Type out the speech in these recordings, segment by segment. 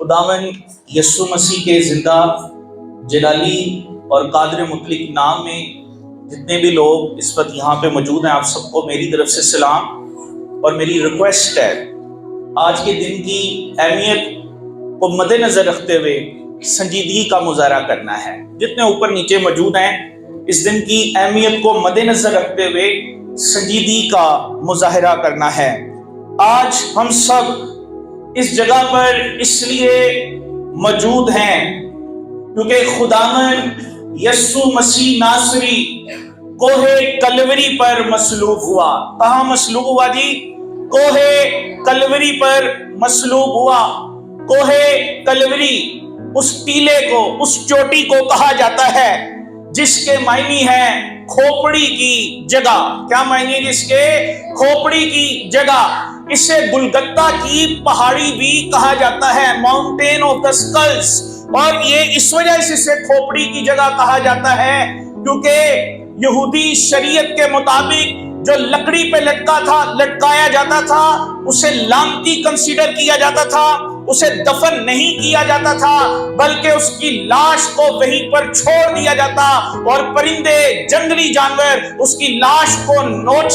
خداوند یسوع مسیح کے زندہ جلالی اور قادر مطلق نام میں جتنے بھی لوگ اس وقت یہاں پہ موجود ہیں، آپ سب کو میری طرف سے سلام، اور میری ریکویسٹ ہے آج کے دن کی اہمیت کو مد نظر رکھتے ہوئے سنجیدگی کا مظاہرہ کرنا ہے۔ جتنے اوپر نیچے موجود ہیں، اس دن کی اہمیت کو مد نظر رکھتے ہوئے سنجیدگی کا مظاہرہ کرنا ہے۔ آج ہم سب اس جگہ پر اس لیے موجود ہیں کیونکہ خداوند یسوع مسیح ناصری کوہ کلوری پر مصلوب ہوا۔ کہاں مصلوب ہوا جی؟ کوہ کلوری پر مصلوب ہوا۔ کوہ کلوری اس ٹیلے کو، اس چوٹی کو کہا جاتا ہے جس کے معنی ہے کھوپڑی کی جگہ۔ کیا معنی ہے جس کے؟ کھوپڑی کی جگہ۔ اسے گلگتہ کی پہاڑی بھی کہا جاتا ہے، ماؤنٹین آف دا سکلز۔ اور یہ اس وجہ سے اسے کھوپڑی کی جگہ کہا جاتا ہے کیونکہ یہودی شریعت کے مطابق جو لکڑی پہ لٹکایا جاتا تھا اسے لامتی کنسیڈر کیا جاتا تھا، اسے دفن نہیں کیا جاتا تھا، بلکہ اس کی لاش کو وہیں پر چھوڑ دیا جاتا، اور پرندے، جنگلی جانور اس کی لاش کو نوچ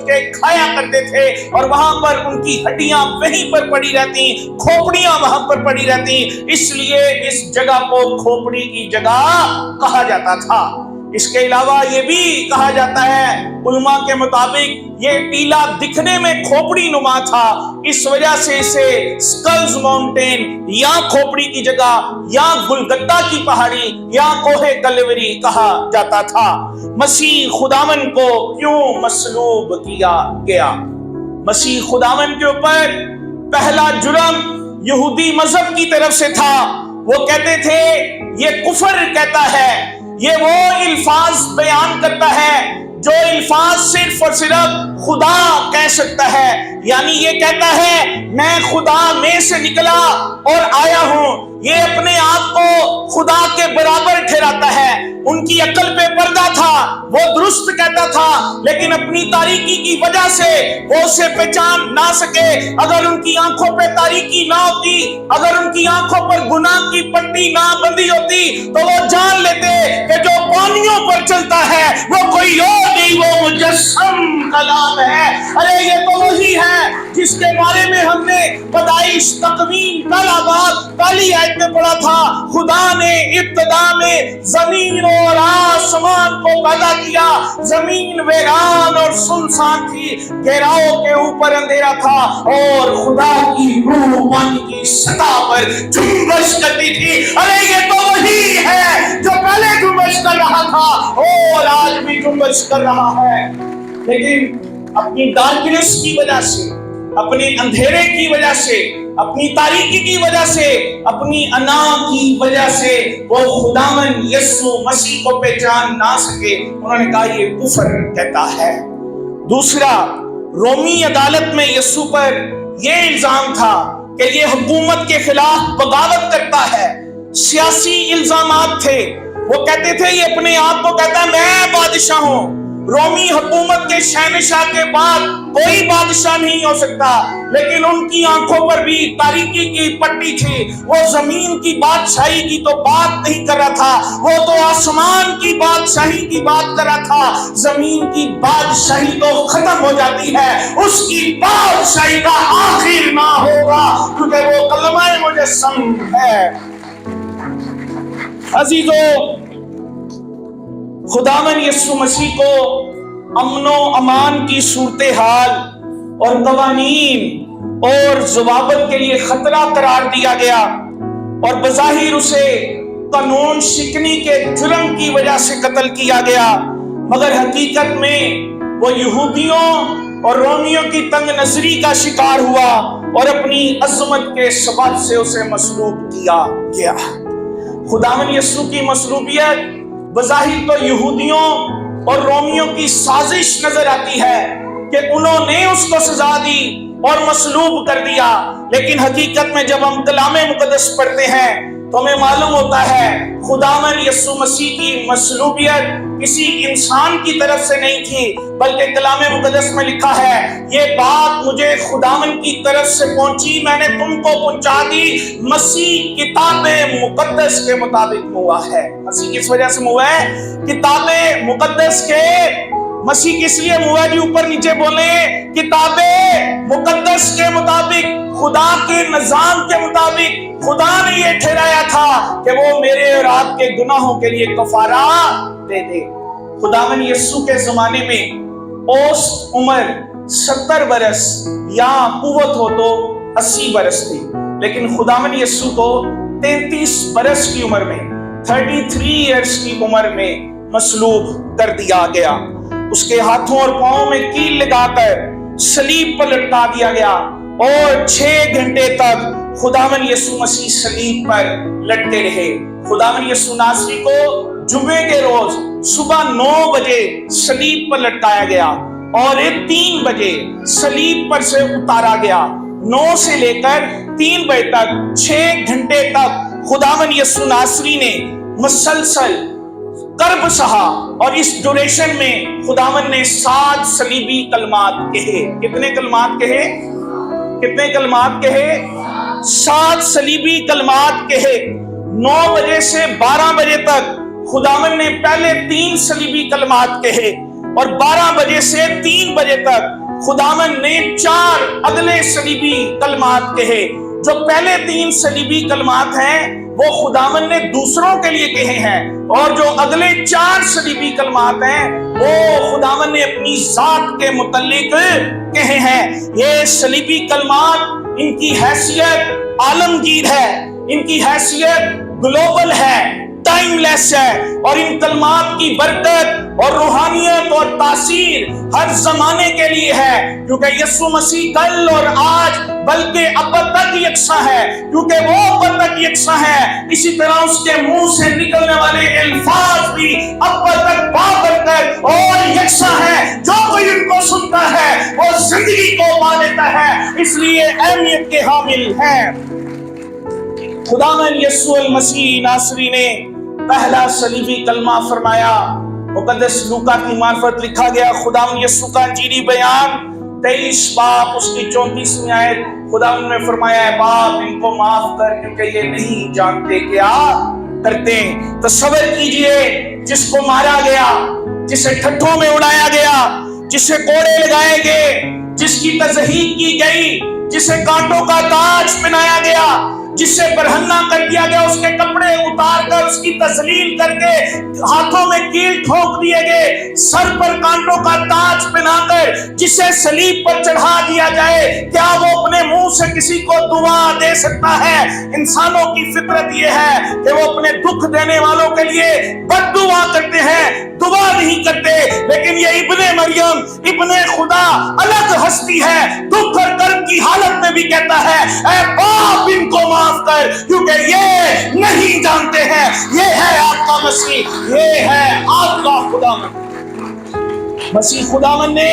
کے کھایا کرتے تھے، اور وہاں پر ان کی ہڈیاں وہیں پر پڑی رہتی، کھوپڑیاں وہاں پر پڑی رہتی، اس لیے اس جگہ کو کھوپڑی کی جگہ کہا جاتا تھا۔ اس کے علاوہ یہ بھی کہا جاتا ہے علماء کے مطابق یہ ٹیلا دکھنے میں کھوپڑی نما تھا، اس وجہ سے اسے سکلز ماؤنٹین یا کھوپڑی کی جگہ یا گلگتہ کی پہاڑی یا کوہ کلوری کہا جاتا تھا۔ مسیح خداوند کو کیوں مصلوب کیا گیا؟ مسیح خداوند کے اوپر پہلا جرم یہودی مذہب کی طرف سے تھا۔ وہ کہتے تھے یہ کفر کہتا ہے، یہ وہ الفاظ بیان کرتا ہے جو الفاظ صرف اور صرف خدا کہہ سکتا ہے، یعنی یہ کہتا ہے میں خدا میں سے نکلا اور آیا ہوں۔ یہ اپنے آپ کو خدا کے برابر ٹھہراتا ہے۔ ان کی عقل پہ پردہ تھا، وہ درست کہتا تھا، لیکن اپنی تاریکی کی وجہ سے وہ اسے پہچان نہ سکے۔ اگر ان کی آنکھوں پہ تاریکی نہ ہوتی، اگر ان کی آنکھوں پر گناہ کی پٹی نہ بندھی ہوتی تو وہ جان لیتے کہ جو پانیوں پر چلتا ہے وہ کوئی اور نہیں، وہ مجسم کلام ہے۔ ارے یہ تو وہی ہے جس کے بارے میں ہم نے پیدائش تکوین پہلی آیت میں پڑھا تھا، خدا نے ابتدا میں زمین اور آسمان کو پیدا کیا، زمین ویران اور سنسان تھی، گہراؤں کے اوپر اندھیرا تھا، اور خدا کی روح پانی کی سطح پر جنبش کرتی تھی۔ ارے یہ تو وہی ہے جو پہلے جنبش کر رہا تھا اور آج بھی جنبش کر رہا ہے، لیکن اپنی ڈارکنس کی وجہ سے، اپنے اندھیرے کی وجہ سے، اپنی تاریکی کی وجہ سے، اپنی انا کی وجہ سے وہ خداوند یسوع مسیح کو پہچان نہ سکے۔ انہوں نے کہا یہ کفر کہتا ہے۔ دوسرا، رومی عدالت میں یسوع پر یہ الزام تھا کہ یہ حکومت کے خلاف بغاوت کرتا ہے۔ سیاسی الزامات تھے۔ وہ کہتے تھے یہ اپنے آپ کو کہتا ہے میں بادشاہ ہوں، رومی حکومت کے شہنشاہ کے بعد کوئی بادشاہ نہیں ہو سکتا، لیکن ان کی آنکھوں پر بھی تاریکی کی پٹی تھی۔ وہ زمین کی بادشاہی کی تو بات نہیں کر رہا تھا، وہ تو آسمان کی بادشاہی کی بات کر رہا تھا۔ زمین کی بادشاہی تو ختم ہو جاتی ہے، اس کی بادشاہی کا آخر نہ ہوگا کیونکہ وہ کلمہ مجسم ہے۔ عزیزو، خداوند یسوع مسیح کو امن و امان کی صورتحال اور قوانین اور ضوابط کے لیے خطرہ قرار دیا گیا، اور بظاہر اسے قانون شکنی کے جرم کی وجہ سے قتل کیا گیا، مگر حقیقت میں وہ یہودیوں اور رومیوں کی تنگ نظری کا شکار ہوا اور اپنی عظمت کے سبب سے اسے مصلوب کیا گیا۔ خداوند یسوع کی مصلوبیت بظاہر تو یہودیوں اور رومیوں کی سازش نظر آتی ہے کہ انہوں نے اس کو سزا دی اور مصلوب کر دیا، لیکن حقیقت میں جب ہم کلام مقدس پڑھتے ہیں تو ہمیں معلوم ہوتا ہے خداوند یسوع مسیح کی مصلوبیت کسی انسان کی طرف سے نہیں تھی، بلکہ کلام مقدس میں لکھا ہے یہ بات مجھے خداوند کی طرف سے پہنچی، میں نے تم کو پہنچا دی، مسیح کتاب مقدس کے مطابق ہوا ہے۔ مسیح کس وجہ سے ہوا ہے؟ کتاب مقدس کے مسیح کس لیے ہوا ہے؟ اوپر نیچے بولیں، کتاب مقدس کے مطابق، خدا کے نظام کے مطابق خدا نے یہ ٹھہرایا تھا کہ وہ میرے اور آپ کے گناہوں کے لیے کفارہ دے دے۔ خداوند یسوع کے زمانے میں اوسط عمر 70 برس یا قوت ہو تو 80 برس تھی، لیکن خداوند یسوع کو 33 برس کی عمر میں 33 ایئرس کی عمر میں مصلوب کر دیا گیا۔ اس کے ہاتھوں اور پاؤں میں کیل لگا کر صلیب پر لٹکا دیا گیا اور 6 گھنٹے تک خداوند یسوع مسیح صلیب پر لٹکے رہے۔ خداوند یسوع ناصری کو جمعے کے روز صبح 9 بجے صلیب پر لٹکایا گیا اور 3 بجے صلیب پر سے اتارا گیا۔ 9 سے لے کر 3 بجے تک 6 گھنٹے تک خداوند یسوع ناصری نے مسلسل کرب سہا، اور اس ڈوریشن میں خداوند نے 7 صلیبی کلمات کہے۔ کتنے کلمات کہے؟ کتنے کلمات کہے؟ 7 صلیبی کلمات کہے۔ 9 بجے سے 12 بجے تک خداوند نے پہلے 3 صلیبی کلمات کہے، اور 12 بجے سے 3 بجے تک خداوند نے 4 اگلے صلیبی کلمات کہے۔ جو پہلے 3 صلیبی کلمات ہیں وہ خداوند نے دوسروں کے لیے کہے ہیں، اور جو اگلے 4 صلیبی کلمات ہیں وہ خداوند نے اپنی ذات کے متعلق کہے ہیں۔ یہ صلیبی کلمات، ان کی حیثیت عالمگیر ہے، ان کی حیثیت گلوبل ہے، ٹائم لیس ہے، اور ان کلمات کی برکت اور روحانیت اور تاثیر ہر زمانے کے لیے ہے، کیونکہ یسوع مسیح کل اور آج بلکہ اب تک یکساں ہے، کیونکہ وہ اب تک یکساں ہے۔ اسی طرح اس کے منہ سے نکلنے والے الفاظ بھی اب تک بابرکت اور یکساں ہے۔ جو کوئی ان کو سنتا ہے وہ زندگی کو پا لیتا ہے، اس لیے اہمیت کے حامل ہیں۔ خداوند یسوع المسیح ناصری نے پہلا صلیبی کلمہ فرمایا۔ مقدس لوکا کی معرفت لکھا گیا خداوند یسوع کا انجیلی بیان 23 باب اس کی 34ویں آیت، خداوند نے فرمایا ہے باپ ان کو معاف کر کیونکہ یہ نہیں جانتے کیا کرتے۔ تصور کیجئے جس کو مارا گیا، جسے ٹھٹھوں میں اڑایا گیا، جسے کوڑے لگائے گئے، جس کی تضحیک کی گئی، جسے کانٹوں کا تاج پہنایا گیا، جسے برہنہ کر دیا گیا، اس کے کپڑے اتار کر اس کی تذلیل کر کے ہاتھوں میں کیل ٹھوک دیے گئے، سر پر کانٹوں کا تاج پہنا کر جسے صلیب پر چڑھا دیا جائے، کیا وہ اپنے منہ سے کسی کو دعا دے سکتا ہے؟ انسانوں کی فطرت یہ ہے کہ وہ اپنے دکھ دینے والوں کے لیے بد دعا کرتے ہیں، دعا نہیں کرتے، لیکن یہ ابن مریم، ابن خدا الگ ہستی ہے، دکھ اور کرب کی حالت میں بھی کہتا ہے اے باپ ان کو معاف کر کیونکہ یہ نہیں جانتے ہیں۔ یہ ہے آپ کا مسیح، یہ ہے آپ کا خداوند۔ مسیح خداوند نے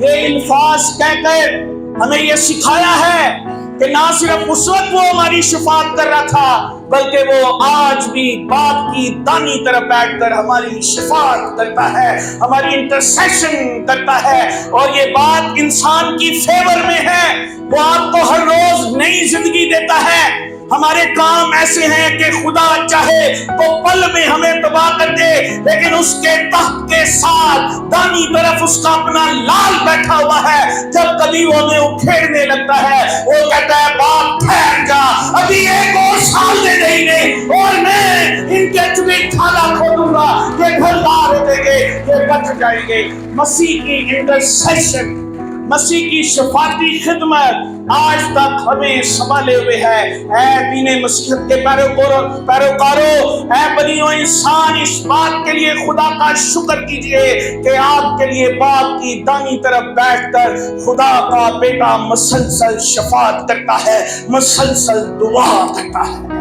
یہ الفاظ کہہ کر ہمیں یہ سکھایا ہے کہ نہ صرف اس وقت وہ ہماری شفاعت کر رہا تھا، بلکہ وہ آج بھی باپ کی دانی طرف بیٹھ کر ہماری شفاعت کرتا ہے، ہماری انٹرسیشن کرتا ہے، اور یہ بات انسان کی فیور میں ہے۔ وہ آپ کو ہر روز نئی زندگی دیتا ہے۔ ہمارے کام ایسے ہیں کہ خدا چاہے تو پل میں ہمیں تباہ کر دے، لیکن اس کے تخت کے ساتھ دانی طرف اس کا اپنا لال بیٹھا ہوا ہے۔ جب کبھی وہ ہمیں اکھیڑنے لگتا ہے وہ کہتا ہے باپ ٹھہر جا، ابھی 1 اور سال دے دیں گے اور میں ان کے چوبی تھالا کھولوں گا، یہ گھردار ہو جائیں گے، یہ بچ جائیں گے۔ مسیح کی انٹرسیشن، مسیح کی شفاعتی خدمت آج تک ہمیں سنبھالے ہوئے ہے۔ اے دین مسیحیت کے پیروکاروں، اے بنی و انسان، اس بات کے لیے خدا کا شکر کیجئے کہ آپ کے لیے باپ کی دانی طرف بیٹھ کر خدا کا بیٹا مسلسل شفاعت کرتا ہے، مسلسل دعا کرتا ہے۔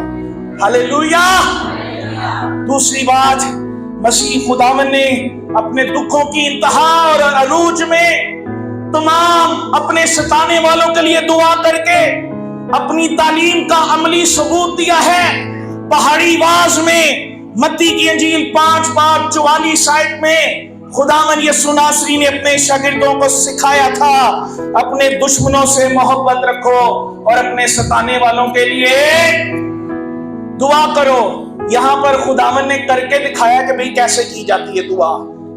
ہاللیلویا۔ دوسری بات، مسیح خداوند نے اپنے دکھوں کی انتہا اور عروج میں تمام اپنے ستانے والوں کے لیے دعا کر کے اپنی تعلیم کا عملی ثبوت دیا ہے۔ پہاڑی واز میں متی کی انجیل 5:44 میں خداوند یسوع ناصری نے اپنے شاگردوں کو سکھایا تھا، اپنے دشمنوں سے محبت رکھو اور اپنے ستانے والوں کے لیے دعا کرو۔ یہاں پر خداوند نے کر کے دکھایا کہ بھئی کیسے کی جاتی ہے دعا،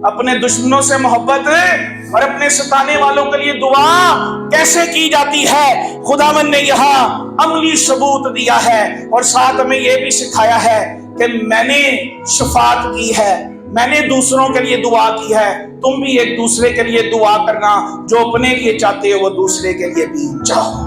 اپنے دشمنوں سے محبت اور اپنے ستانے والوں کے لیے دعا کیسے کی جاتی ہے۔ خداوند نے یہاں عملی ثبوت دیا ہے اور ساتھ ہمیں یہ بھی سکھایا ہے کہ میں نے شفاعت کی ہے، میں نے دوسروں کے لیے دعا کی ہے، تم بھی ایک دوسرے کے لیے دعا کرنا، جو اپنے لیے چاہتے ہو وہ دوسرے کے لیے بھی چاہو۔